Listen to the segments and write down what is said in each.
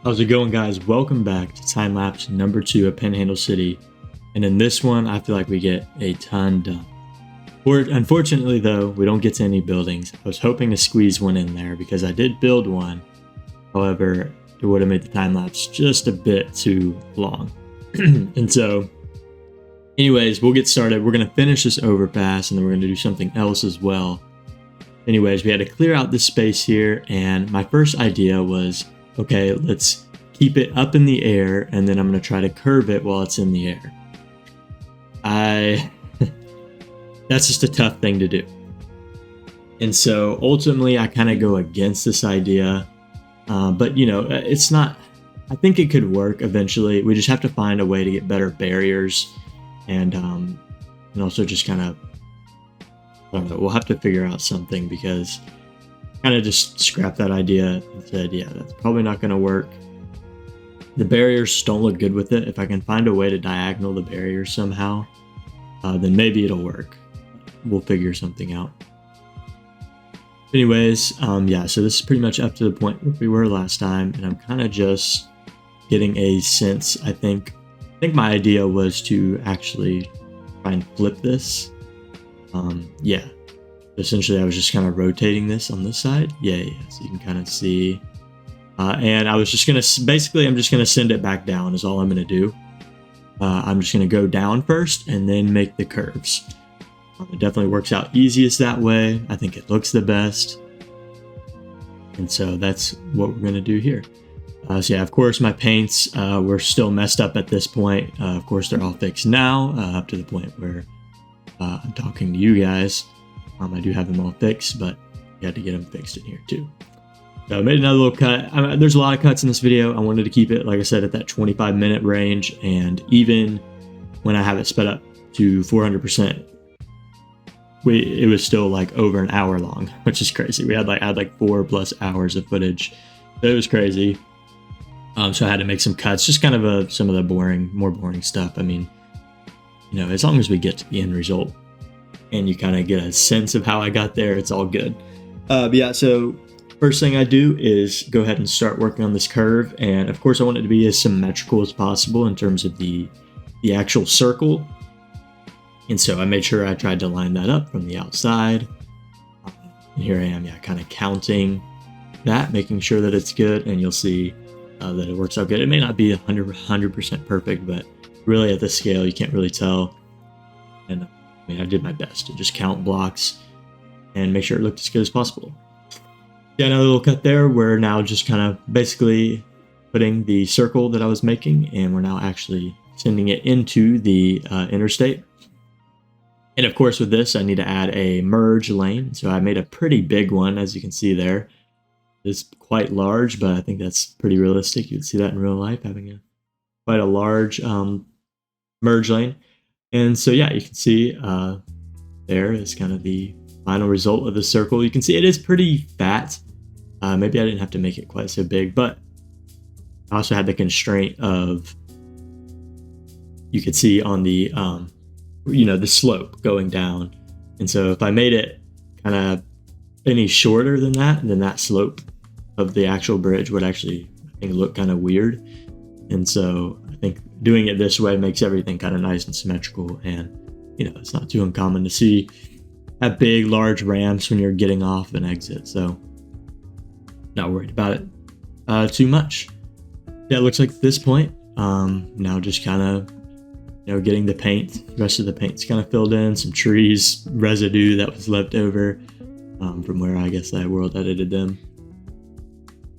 How's it going, guys? Welcome back to time lapse number 2 of Panhandle City. And in this one, I feel like we get a ton done. Unfortunately, though, we don't get to any buildings. I was hoping to squeeze one in there because I did build one. However, it would have made the time lapse just a bit too long. And so, anyways, we'll get started. We're going to finish this overpass and then we're going to do something else as well. Anyways, we had to clear out this space here. And my first idea was, okay, let's keep it up in the air, and then I'm going to try to curve it while it's in the air. That's just a tough thing to do. And so ultimately I kind of go against this idea. But you know, it's not, I think it could work eventually. We just have to find a way to get better barriers and also just kind of, I don't know, we'll have to figure out something because kind of just scrapped that idea and said, yeah, that's probably not going to work. The barriers don't look good with it. If I can find a way to diagonal the barriers somehow, then maybe it'll work. We'll figure something out. Anyways, yeah, so this is pretty much up to the point where we were last time, and I'm kind of just getting a sense. I think my idea was to actually try and flip this. Yeah. Essentially, I was just kind of rotating this on this side. Yeah, so you can kind of see. And I was just going to, basically, I'm just going to send it back down is all I'm going to do. I'm just going to go down first and then make the curves. It definitely works out easiest that way. I think it looks the best. And so that's what we're going to do here. So yeah, of course, my paints were still messed up at this point. Of course, they're all fixed now, up to the point where I'm talking to you guys. I do have them all fixed, but you had to get them fixed in here too. So I made another little cut. There's a lot of cuts in this video. I wanted to keep it, like I said, at that 25-minute range. And even when I have it sped up to 400%, it was still like over an hour long, which is crazy. I had like 4+ hours of footage. So it was crazy. So I had to make some cuts, just kind of some of the more boring stuff. I mean, you know, as long as we get to the end result and you kind of get a sense of how I got there, it's all good. But yeah, so first thing I do is go ahead and start working on this curve. And of course I want it to be as symmetrical as possible in terms of the actual circle. And so I made sure I tried to line that up from the outside. And here I am, yeah, kind of counting that, making sure that it's good. And you'll see that it works out good. It may not be 100% perfect, but really at this scale, you can't really tell. And I mean, I did my best to just count blocks and make sure it looked as good as possible. Yeah, another little cut there. We're now just kind of basically putting the circle that I was making, and we're now actually sending it into the interstate. And of course, with this, I need to add a merge lane. So I made a pretty big one, as you can see there. It's quite large, but I think that's pretty realistic. You'd see that in real life, having quite a large merge lane. And so, yeah, you can see there is kind of the final result of the circle. You can see it is pretty fat. Maybe I didn't have to make it quite so big, but I also had the constraint of, you could see on the, the slope going down. And so if I made it kind of any shorter than that, then that slope of the actual bridge would actually, I think, look kind of weird. And so I think doing it this way makes everything kind of nice and symmetrical. And, you know, it's not too uncommon to see have big, large ramps when you're getting off an exit. So not worried about it too much. Yeah, it looks like at this point, now just kind of, getting the rest of the paint's kind of filled in, some trees, residue that was left over from where I guess I world edited them.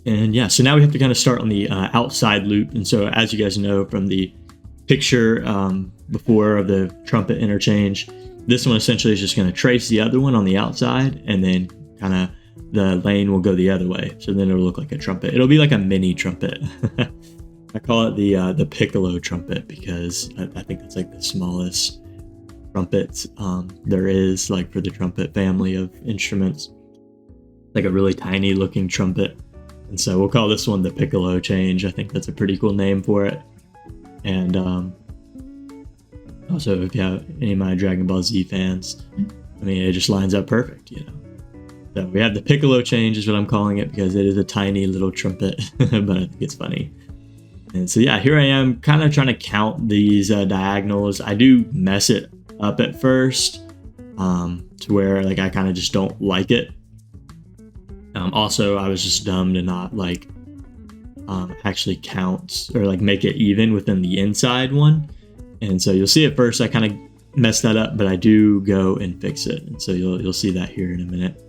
And yeah, so now we have to kind of start on the outside loop. And so as you guys know from the picture before of the trumpet interchange, this one essentially is just going to trace the other one on the outside, and then kind of the lane will go the other way. So then it'll look like a trumpet. It'll be like a mini trumpet. I call it the piccolo trumpet because I think that's like the smallest trumpet there is, like for the trumpet family of instruments. Like a really tiny looking trumpet. And so we'll call this one the piccolo change. I think that's a pretty cool name for it. And also, if you have any of my Dragon Ball Z fans, I mean, it just lines up perfect, So we have the piccolo change is what I'm calling it, because it is a tiny little trumpet, but I think it's funny. And so yeah, here I am kind of trying to count these diagonals. I do mess it up at first, to where like I kind of just don't like it. Also, I was just dumb to not like actually count or like make it even within the inside one. And so you'll see at first I kind of messed that up, but I do go and fix it. And so you'll see that here in a minute.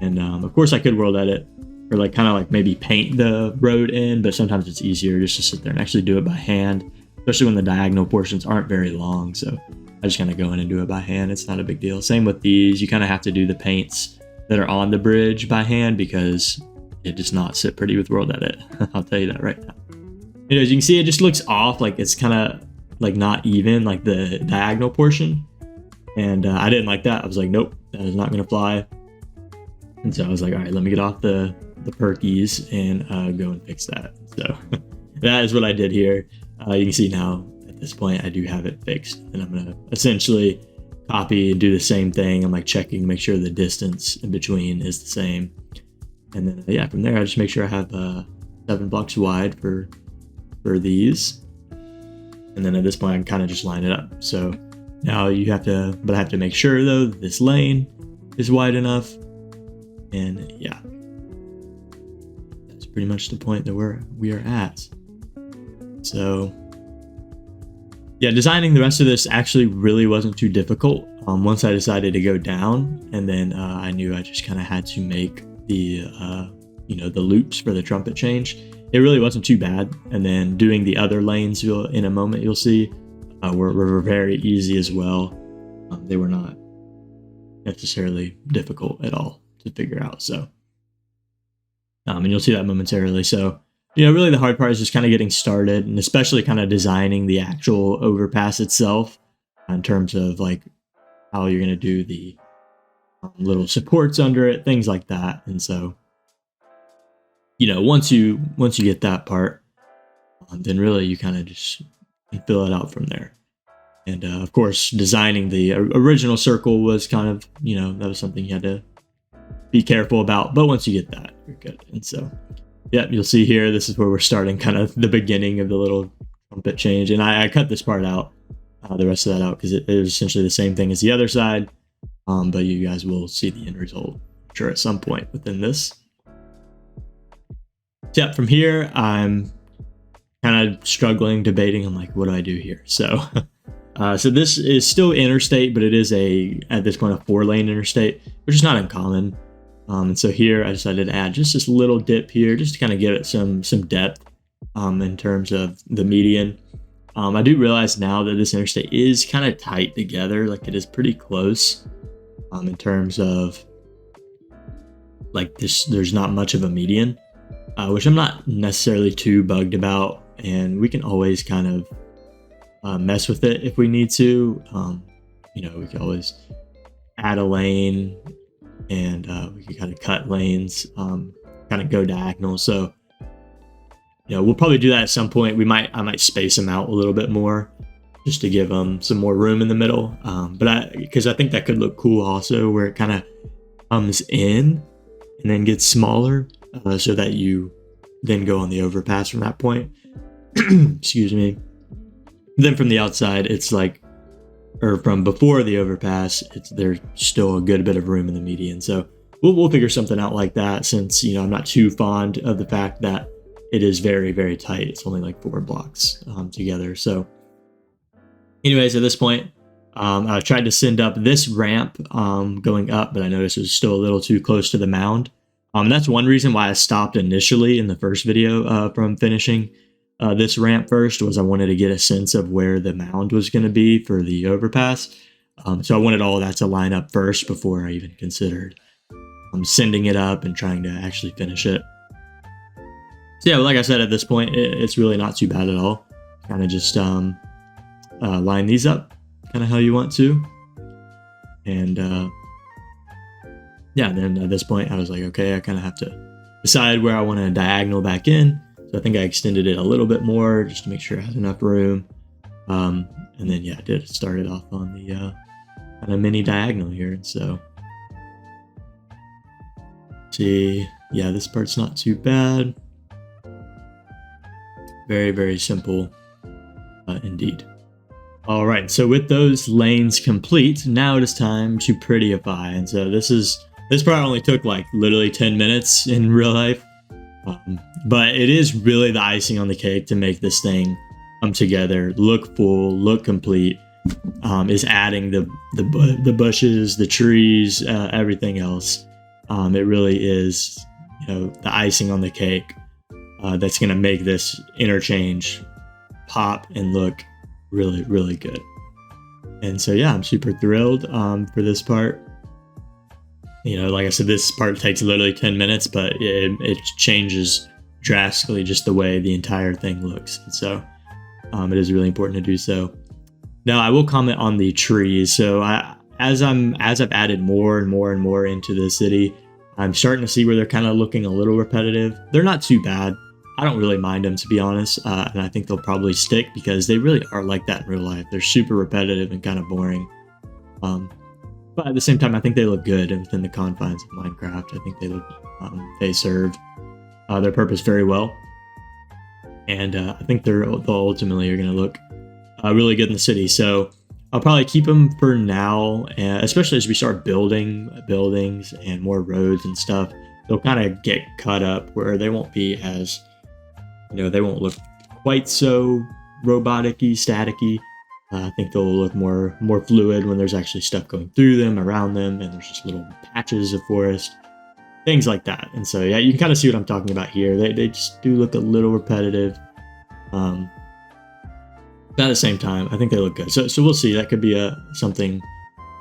And of course I could world edit or like kind of like maybe paint the road in, but sometimes it's easier just to sit there and actually do it by hand, especially when the diagonal portions aren't very long. So I just kind of go in and do it by hand. It's not a big deal. Same with these. You kind of have to do the paints that are on the bridge by hand because it does not sit pretty with world edit. I'll tell you that right now. As you can see, it just looks off, like it's kind of like not even, like the diagonal portion. And I didn't like that. I was like, nope, that is not going to fly. And so I was like, all right, let me get off the perkies and go and fix that. So that is what I did here. You can see now at this point, I do have it fixed. And I'm going to essentially copy and do the same thing. I'm like checking to make sure the distance in between is the same. And then, yeah, from there, I just make sure I have 7 blocks wide for these. And then at this point, I can kind of just line it up. So now you have to, but I have to make sure though, that this lane is wide enough. And yeah, that's pretty much the point that we are at. So yeah, designing the rest of this actually really wasn't too difficult. Once I decided to go down, and then I knew I just kind of had to make the the loops for the trumpet change. It really wasn't too bad. And then doing the other lanes, in a moment you'll see, were very easy as well. They were not necessarily difficult at all to figure out. So, and you'll see that momentarily. So, really the hard part is just kind of getting started, and especially kind of designing the actual overpass itself in terms of like how you're going to do the little supports under it, things like that. And so, once you get that part, then really you kind of just fill it out from there. And of course, designing the original circle was kind of, that was something you had to be careful about. But once you get that, you're good. And so, yeah, you'll see here, this is where we're starting kind of the beginning of the little trumpet change. And I cut this part out, the rest of that out, because it was essentially the same thing as the other side. But you guys will see the end result, I'm sure, at some point within this. So yeah, from here, I'm kind of struggling, debating. I'm like, what do I do here? So, so this is still interstate, but it is at this point, a 4-lane interstate, which is not uncommon. And so here I decided to add just this little dip here, just to kind of give it some depth in terms of the median. I do realize now that this interstate is kind of tight together, like it is pretty close in terms of like this. There's not much of a median, which I'm not necessarily too bugged about, and we can always kind of mess with it if we need to. We can always add a lane, and we can kind of cut lanes, kind of go diagonal. So, we'll probably do that at some point. I might space them out a little bit more just to give them some more room in the middle. Because I think that could look cool also, where it kind of comes in and then gets smaller, so that you then go on the overpass from that point. Excuse me. Then from the outside, it's like, or from before the overpass, there's still a good bit of room in the median. So we'll figure something out like that, since I'm not too fond of the fact that it is very, very tight. It's only like 4 blocks together. So anyways, at this point, I tried to send up this ramp going up, but I noticed it was still a little too close to the mound. That's one reason why I stopped initially in the first video from finishing this ramp first, was I wanted to get a sense of where the mound was going to be for the overpass. So I wanted all of that to line up first before I even considered sending it up and trying to actually finish it. So yeah, like I said, at this point, it's really not too bad at all. Kind of just line these up kind of how you want to. And yeah, then at this point, I was like, okay, I kind of have to decide where I want to diagonal back in. So I think I extended it a little bit more just to make sure I had enough room. And then, yeah, I did start it off on the kind of mini diagonal here. And so, See, yeah, this part's not too bad. Very, very simple indeed. All right, so with those lanes complete, now it is time to prettyify. And so this part only took like literally 10 minutes in real life. But it is really the icing on the cake to make this thing come together, look full, look complete. Is adding the bushes, the trees, everything else. It really is, the icing on the cake that's going to make this interchange pop and look really, really good. And so, yeah, I'm super thrilled for this part. Like I said, this part takes literally 10 minutes, but it changes drastically just the way the entire thing looks. And so it is really important to do so. Now, I will comment on the trees. So as I've added more and more and more into the city, I'm starting to see where they're kind of looking a little repetitive. They're not too bad. I don't really mind them, to be honest. And I think they'll probably stick because they really are like that in real life. They're super repetitive and kind of boring. But at the same time, I think they look good within the confines of Minecraft. I think they serve their purpose very well. And I think they'll ultimately are going to look really good in the city. So I'll probably keep them for now, especially as we start building buildings and more roads and stuff. They'll kind of get cut up where they won't be as, they won't look quite so robotic-y, static-y. I think they'll look more fluid when there's actually stuff going through them, around them, and there's just little patches of forest, things like that. And so, yeah, you can kind of see what I'm talking about here. They just do look a little repetitive. But at the same time, I think they look good. So we'll see. That could be something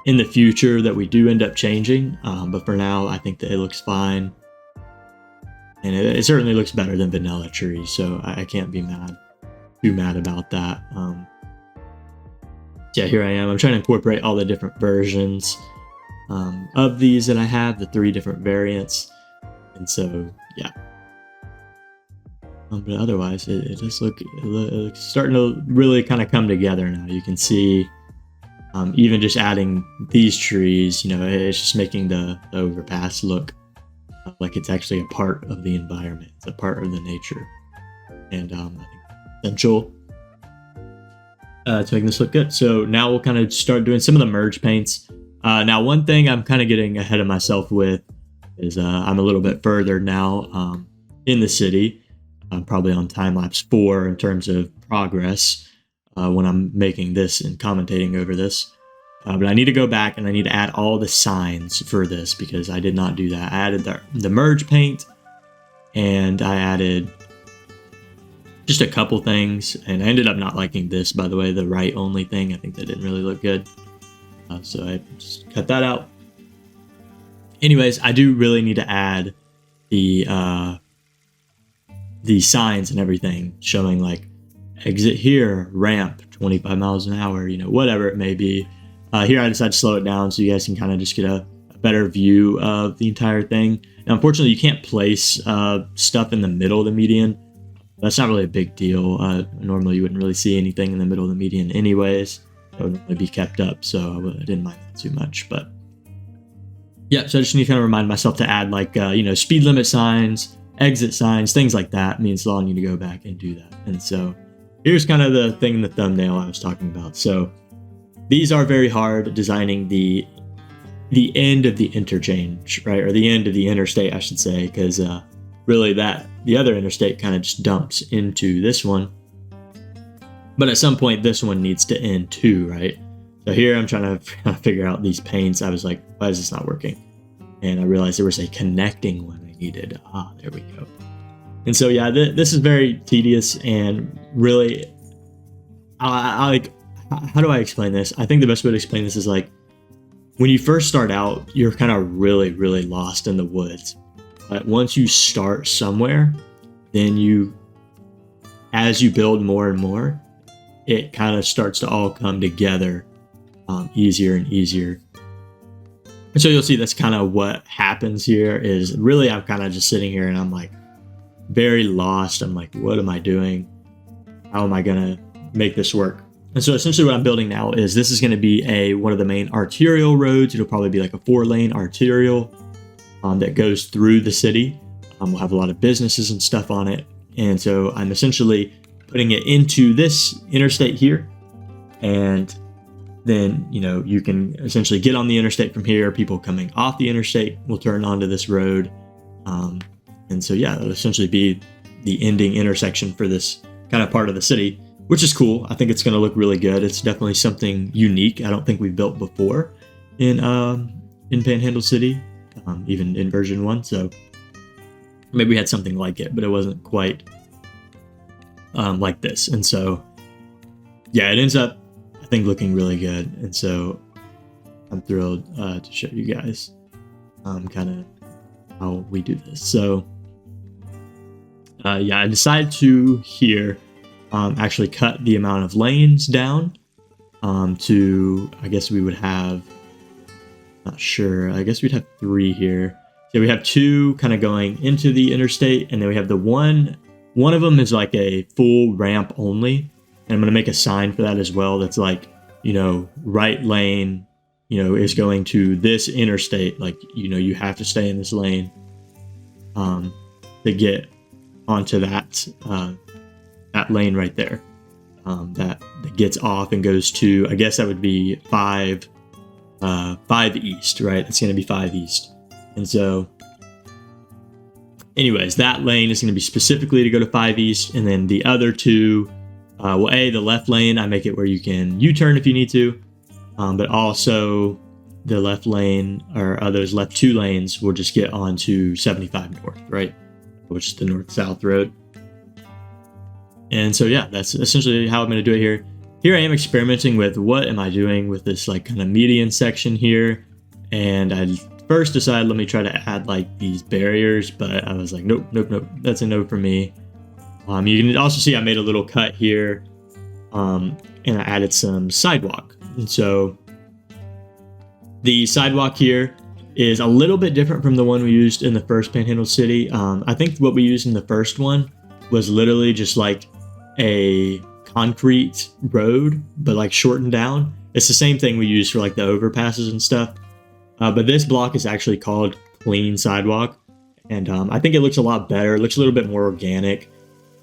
in the future that we do end up changing. But for now, I think that it looks fine. And it certainly looks better than vanilla trees. So I can't be too mad about that. Yeah, here I am. I'm trying to incorporate all the different versions of these that I have, the 3 different variants. And so, yeah. But otherwise, it does it's starting to really kind of come together now. You can see, even just adding these trees, it's just making the overpass look like it's actually a part of the environment. It's a part of the nature. And I think essential to make this look good. So now we'll kind of start doing some of the merge paints. Now, one thing I'm kind of getting ahead of myself with is I'm a little bit further now in the city. I'm probably on timelapse 4 in terms of progress when I'm making this and commentating over this. But I need to go back and I need to add all the signs for this because I did not do that. I added the merge paint and I added just a couple things, and I ended up not liking this, by the way, the right only thing. I think that didn't really look good. So I just cut that out. Anyways, I do really need to add the signs and everything showing like exit here, ramp, 25 miles an hour, whatever it may be. Here I decided to slow it down so you guys can kind of just get a better view of the entire thing. Now, unfortunately, you can't place stuff in the middle of the median. That's not really a big deal. Normally, you wouldn't really see anything in the middle of the median anyways. It would normally be kept up, so I didn't mind that too much. But yeah, so I just need to kind of remind myself to add like, speed limit signs, exit signs, things like that. Me and Slaw need to go back and do that. And so here's kind of the thing in the thumbnail I was talking about. So these are very hard, designing the end of the interchange, right? Or the end of the interstate, I should say, because really the other interstate kind of just dumps into this one. But at some point, this one needs to end too, right? So here I'm trying to figure out these paints. I was like, why is this not working? And I realized there was a connecting one I needed. There we go. And so, yeah, this is very tedious and really, I like, how do I explain this? I think the best way to explain this is like, when you first start out, you're kind of really, really lost in the woods. But once you start somewhere, then as you build more and more, it kind of starts to all come together easier and easier. And so you'll see that's kind of what happens here is really I'm kind of just sitting here and I'm like very lost. I'm like, what am I doing? How am I going to make this work? And so essentially what I'm building now is this is going to be one of the main arterial roads. It'll probably be like a 4-lane arterial. that goes through the city. We'll have a lot of businesses and stuff on it. And so I'm essentially putting it into this interstate here. And then, you can essentially get on the interstate from here. People coming off the interstate will turn onto this road. And so, yeah, it'll essentially be the ending intersection for this kind of part of the city, which is cool. I think it's going to look really good. It's definitely something unique. I don't think we've built before in Panhandle City, even in version 1. So maybe we had something like it, but it wasn't quite like this. And so, yeah, it ends up, I think, looking really good. And so I'm thrilled to show you guys kind of how we do this. So I decided to here actually cut the amount of lanes down to, I guess we would have, not sure, I guess we'd have 3 here. So we have 2 kind of going into the interstate, and then we have the one of them is like a full ramp only. And I'm going to make a sign for that as well. That's like, right lane, is going to this interstate. Like, you have to stay in this lane to get onto that lane right there. That gets off and goes to, I guess that would be 5 east, right? It's going to be 5 east. And so anyways, that lane is going to be specifically to go to 5 east. And then the other 2, the left lane, I make it where you can U-turn if you need to. But also the left lane, or those left 2 lanes, will just get onto 75 north, right? Which is the north-south road. And so, yeah, that's essentially how I'm going to do it here. Here I am experimenting with what am I doing with this like kind of median section here. And I first decided, let me try to add like these barriers, but I was like, nope. That's a no for me. You can also see I made a little cut here, and I added some sidewalk. And so the sidewalk here is a little bit different from the one we used in the first Panhandle City. I think what we used in the first one was literally just like a concrete road, but like shortened down. It's the same thing we use for like the overpasses and stuff. But this block is actually called Clean Sidewalk. And I think it looks a lot better. It looks a little bit more organic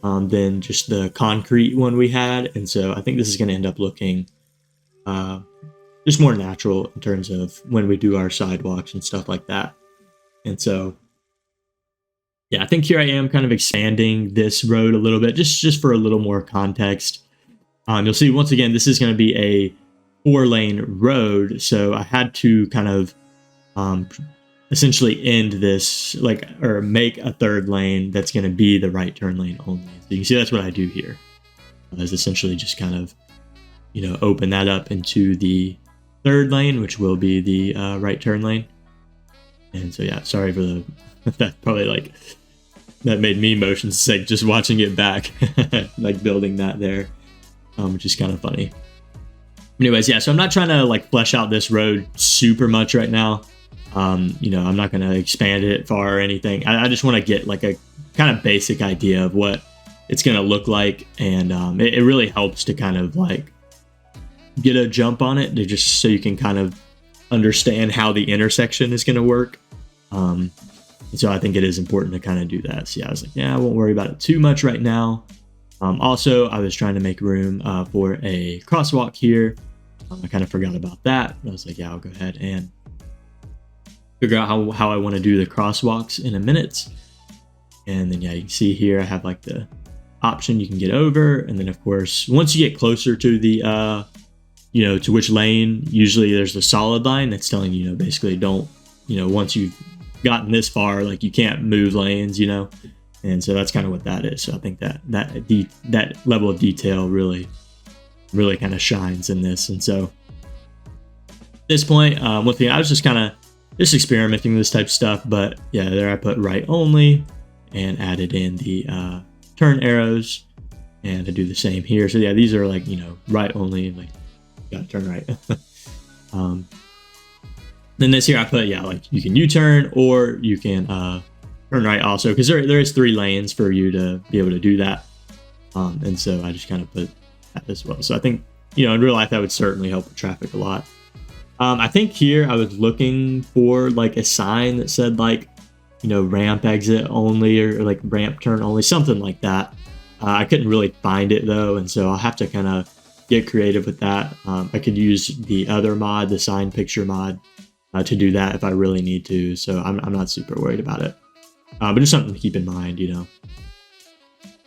than just the concrete one we had. And so I think this is going to end up looking just more natural in terms of when we do our sidewalks and stuff like that. And so, yeah, I think here I am kind of expanding this road a little bit, just for a little more context. You'll see, once again, this is going to be a 4-lane road. So I had to kind of essentially end this, or make a 3rd lane that's going to be the right turn lane only. So you can see that's what I do here. Is essentially just kind of, open that up into the 3rd lane, which will be the right turn lane. And so, yeah, sorry for that probably that made me motion sick just watching it back, like building that there, which is kind of funny. Anyways, yeah, so I'm not trying to flesh out this road super much right now. I'm not going to expand it far or anything. I just want to get a kind of basic idea of what it's going to look like. And it really helps to kind of get a jump on it, to just so you can kind of understand how the intersection is going to work. And so I think it is important to kind of do that. So yeah, I was like, I won't worry about it too much right now. Also, I was trying to make room for a crosswalk here. I kind of forgot about that. I was like, I'll go ahead and figure out how I want to do the crosswalks in a minute. And then, you can see here I have the option you can get over. And then, of course, once you get closer to the, to which lane, usually there's the solid line that's telling you, basically don't, once you've gotten this far, you can't move lanes, and so that's kind of what that is. So I think that level of detail really kind of shines in this. And so at this point, once again, I was just experimenting with this type of stuff, but yeah, there I put right only and added in the turn arrows, and I do the same here. So yeah, these are right only, gotta turn right. Then this here I put, you can U-turn or you can turn right also, because there is 3 lanes for you to be able to do that. And so I just kind of put that as well. So I think, in real life that would certainly help with traffic a lot. I think here I was looking for a sign that said ramp exit only or like ramp turn only, something like that. I couldn't really find it though, and so I'll have to kind of get creative with that. I could use the other mod, the sign picture mod, to do that if I really need to. So I'm not super worried about it, but just something to keep in mind,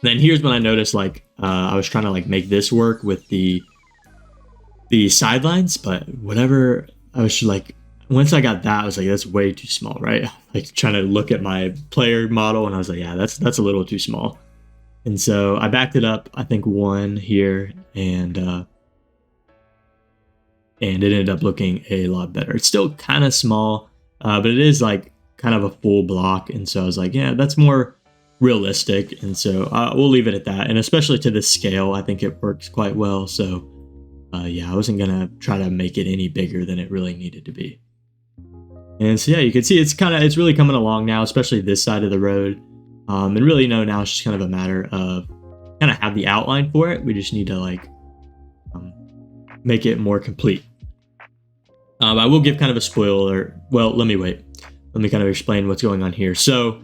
Then here's when I noticed like I was trying to like make this work with the sidelines, but whatever. I was like, once I got that, I was like, that's way too small, right? Like trying to look at my player model, and I was like, yeah, that's a little too small. And so I backed it up, I think one here, and it ended up looking a lot better. It's still kind of small, but it is like kind of a full block, and so I was like, yeah, that's more realistic, and so we'll leave it at that. And especially to this scale, I think it works quite well. So yeah, I wasn't gonna try to make it any bigger than it really needed to be. And so yeah, you can see it's really coming along now, especially this side of the road. And really, now it's just kind of a matter of kind of have the outline for it. We just need to like make it more complete. I will give kind of a spoiler. Well, let me kind of explain what's going on here. So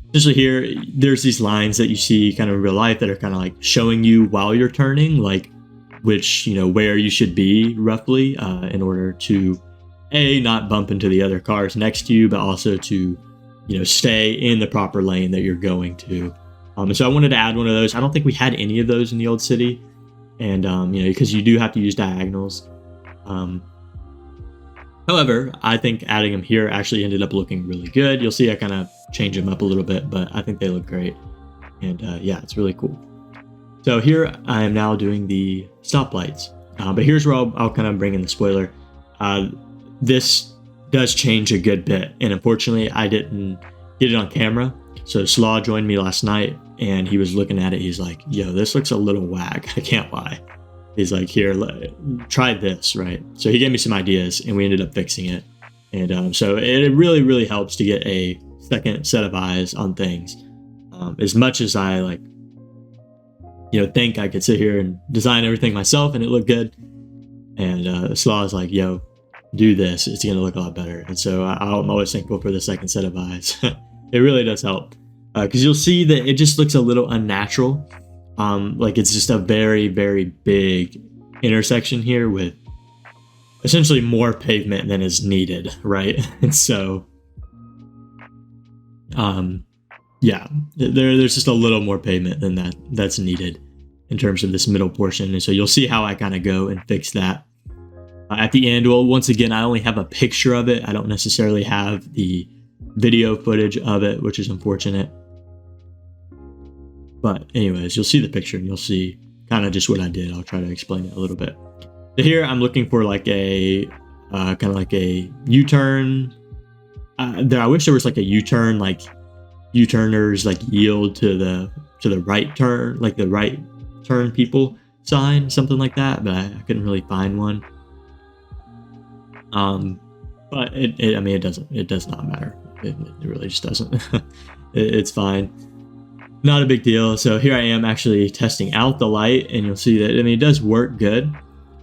essentially here, there's these lines that you see kind of in real life that are kind of like showing you while you're turning, like which, where you should be roughly in order to not bump into the other cars next to you, but also to stay in the proper lane that you're going to. And so I wanted to add one of those. I don't think we had any of those in the old city, and because you do have to use diagonals. However, I think adding them here actually ended up looking really good. You'll see I kind of change them up a little bit, but I think they look great, and yeah, it's really cool. So here I am now doing the stoplights, but here's where I'll kind of bring in the spoiler. This does change a good bit, and unfortunately I didn't get it on camera. So Slaw joined me last night, and he was looking at it. He's like, yo, this looks a little whack. I can't lie. He's like, here, try this, right? So he gave me some ideas, and we ended up fixing it. And so it really, really helps to get a second set of eyes on things. As much as I like, think I could sit here and design everything myself and it looked good. And Slaw is like, yo, do this, it's going to look a lot better. And so I'm always thankful for the second set of eyes. It really does help, because you'll see that it just looks a little unnatural. Like it's just a very, very big intersection here with essentially more pavement than is needed, right? And so yeah, there's just a little more pavement than that's needed in terms of this middle portion. And so you'll see how I kind of go and fix that at the end. Well, once again, I only have a picture of it. I don't necessarily have the video footage of it, which is unfortunate. But anyways, you'll see the picture and you'll see kind of just what I did. I'll try to explain it a little bit. So here I'm looking for like a kind of like a U-turn. I wish there was like a U-turn, like U-turners like yield to the right turn, like the right turn people sign, something like that. But I couldn't really find one. But it does not matter. It really just doesn't. It's fine. Not a big deal. So here I am actually testing out the light, and you'll see that, it does work good.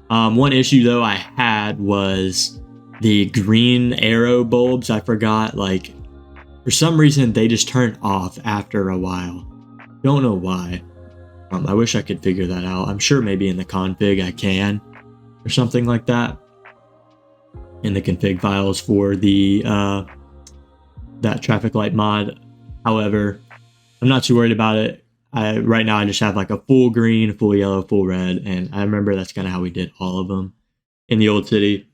One issue though I had was the green arrow bulbs. I forgot, like, for some reason they just turned off after a while. Don't know why. I wish I could figure that out. I'm sure maybe in the config I can, or something like that, in the config files for the that traffic light mod. However, I'm not too worried about it. Right now I just have like a full green, full yellow, full red, and I remember that's kind of how we did all of them in the old city.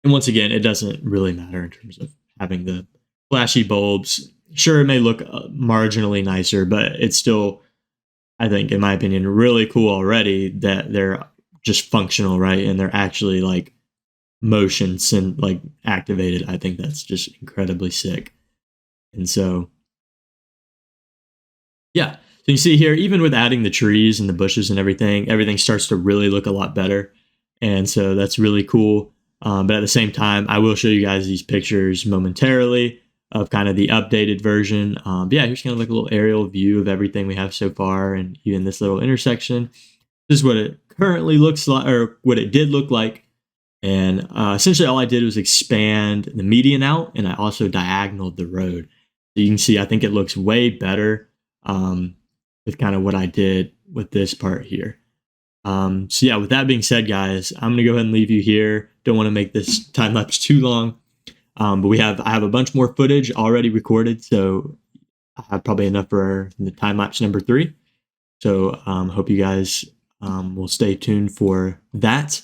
And once again, it doesn't really matter in terms of having the flashy bulbs. Sure, it may look marginally nicer, but it's still, I think, in my opinion, really cool already that they're just functional, right? And they're actually like motion like activated. I think that's just incredibly sick. And so yeah, so you see here, even with adding the trees and the bushes and everything starts to really look a lot better. And so that's really cool. But at the same time, I will show you guys these pictures momentarily of kind of the updated version. But yeah, here's kind of like a little aerial view of everything we have so far, and even this little intersection. This is what it currently looks like, or what it did look like. And essentially all I did was expand the median out, and I also diagonaled the road. So you can see, I think it looks way better with kind of what I did with this part here. So yeah, with that being said, guys, I'm gonna go ahead and leave you here. Don't want to make this time lapse too long, but I have a bunch more footage already recorded, so I have probably enough for the time lapse number 3. So hope you guys will stay tuned for that.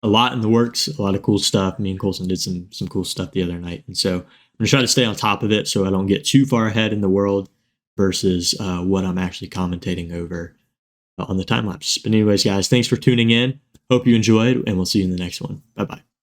A lot in the works, a lot of cool stuff. Me and Colson did some cool stuff the other night, and so I'm gonna try to stay on top of it so I don't get too far ahead in the world versus what I'm actually commentating over on the time lapse. But anyways, guys, thanks for tuning in. Hope you enjoyed, and we'll see you in the next one. Bye bye.